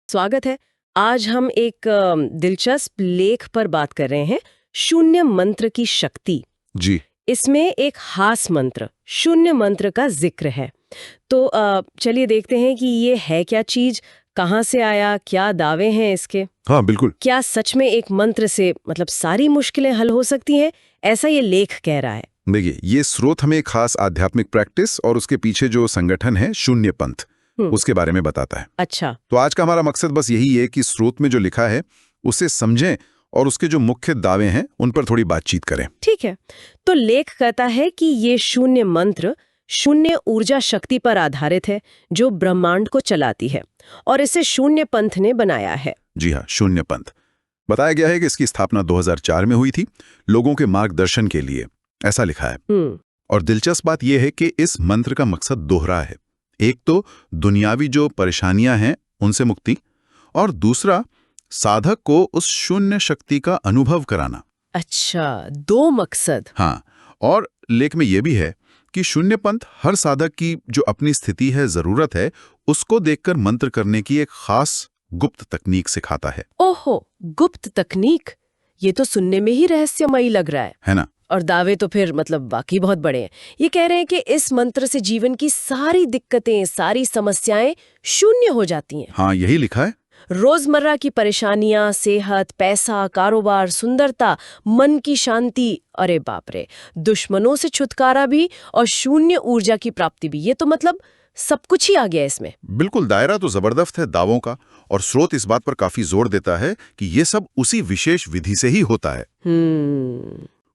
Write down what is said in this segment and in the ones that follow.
स्वागत है। आज हम एक दिलचस्प लेख पर बात कर रहे हैं, शून्य मंत्र की शक्ति। जी। इसमें एक खास मंत्र, शून्य मंत्र का जिक्र है। तो चलिए देखते हैं कि ये है क्या चीज, कहाँ से आया, क्या दावे हैं इसके। हाँ, बिल्कुल। क्या सच में एक मंत्र से सारी मुश्किलें हल हो सकती हैं, ऐसा ये लेख कह रहा है। देखिए, ये स्रोत हमें एक खास आध्यात्मिक प्रैक्टिस और उसके पीछे जो संगठन है शून्य पंथ, उसके बारे में बताता है। अच्छा। तो आज का हमारा मकसद बस यही है कि स्रोत में जो लिखा है उसे समझें और उसके जो मुख्य दावे हैं उन पर थोड़ी बातचीत करें। ठीक है। तो लेख कहता है कि ये शून्य मंत्र शून्य ऊर्जा शक्ति पर आधारित है, जो ब्रह्मांड को चलाती है, और इसे शून्य पंथ ने बनाया है। जी हाँ, शून्य पंथ। बताया गया है कि इसकी स्थापना 2004 में हुई थी, लोगों के मार्गदर्शन के लिए, ऐसा लिखा है। और दिलचस्प बात यह है कि इस मंत्र का मकसद दोहरा है। एक तो दुनियावी जो परेशानियां हैं उनसे मुक्ति, और दूसरा साधक को उस शून्य शक्ति का अनुभव कराना। अच्छा, दो मकसद। हाँ, और लेख में यह भी है कि शून्य पंथ हर साधक की जो अपनी स्थिति है, जरूरत है, उसको देखकर मंत्र करने की एक खास गुप्त तकनीक सिखाता है। ओहो, गुप्त तकनीक! ये तो सुनने में ही रहस्यमयी लग रहा है ना? और दावे तो फिर बाकी बहुत बड़े हैं। ये कह रहे हैं कि इस मंत्र से जीवन की सारी दिक्कतें, सारी समस्याएं शून्य हो जाती हैं। हाँ, यही लिखा है। रोजमर्रा की परेशानियां, सेहत, पैसा, कारोबार, सुंदरता, मन की शांति, अरे बाप रे, दुश्मनों से छुटकारा भी और शून्य ऊर्जा की प्राप्ति भी। ये तो सब कुछ ही आ गया इसमें। बिल्कुल, दायरा तो जबरदस्त है दावों का, और स्रोत इस बात पर काफी जोर देता है कि ये सब उसी विशेष विधि से ही होता है।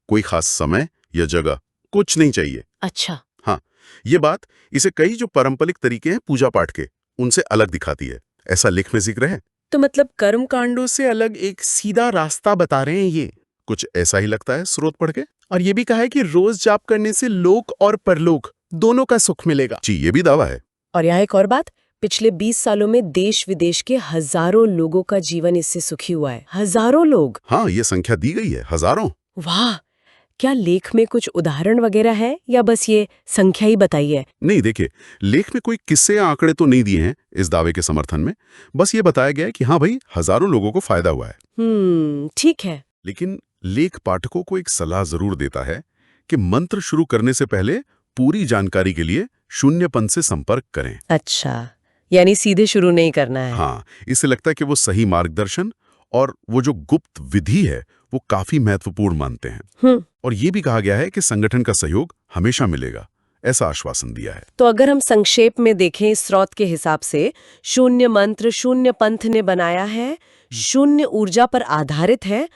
कोई खास समय या जगह कुछ नहीं चाहिए। अच्छा। हाँ, ये बात इसे कई जो पारंपरिक तरीके हैं पूजा पाठ के, उनसे अलग दिखाती है, ऐसा लेख में जिक्र है। तो कर्म कांडों से अलग एक सीधा रास्ता बता रहे हैं ये। कुछ ऐसा ही लगता है स्रोत पढ़ के। और ये भी कहा है कि रोज जाप करने से लोक और परलोक दोनों का सुख मिलेगा। जी, ये भी दावा है। और यहाँ एक और बात, पिछले 20 सालों में देश विदेश के हजारों लोगों का जीवन इससे सुखी हुआ है। हजारों लोग। हाँ, ये संख्या दी गई है, हजारों। वाह! क्या लेख में कुछ उदाहरण वगैरह है या बस ये संख्या ही बताई है? नहीं, देखिए, लेख में कोई किस्से या आंकड़े तो नहीं दिए हैं इस दावे के समर्थन में। बस ये बताया गया है कि हाँ भाई, हजारों लोगों को फायदा हुआ है। ठीक है। लेकिन लेख पाठकों को एक सलाह जरूर देता है कि मंत्र शुरू करने से पहले पूरी जानकारी के लिए शून्य पंथ से संपर्क करें। अच्छा, यानी सीधे शुरू नहीं करना है। हाँ, इससे लगता है कि वो सही मार्गदर्शन और वो जो गुप्त विधि है वो काफी महत्वपूर्ण मानते हैं। और ये भी कहा गया है कि संगठन का सहयोग हमेशा मिलेगा, ऐसा आश्वासन दिया है। तो अगर हम संक्षेप में देखें, इस स्रोत के हिसाब से शून्य मंत्र शून्य पंथ ने बनाया है, शून्य ऊर्जा पर आधारित है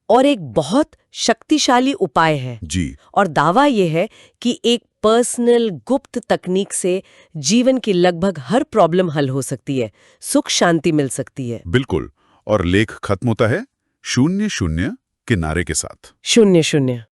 और एक बहुत शक्तिशाली उपाय है। जी। और दावा यह है कि एक पर्सनल गुप्त तकनीक से जीवन की लगभग हर प्रॉब्लम हल हो सकती है, सुख शांति मिल सकती है। बिल्कुल। और लेख खत्म होता है शून्य शून्य के नारे के साथ। शून्य शून्य।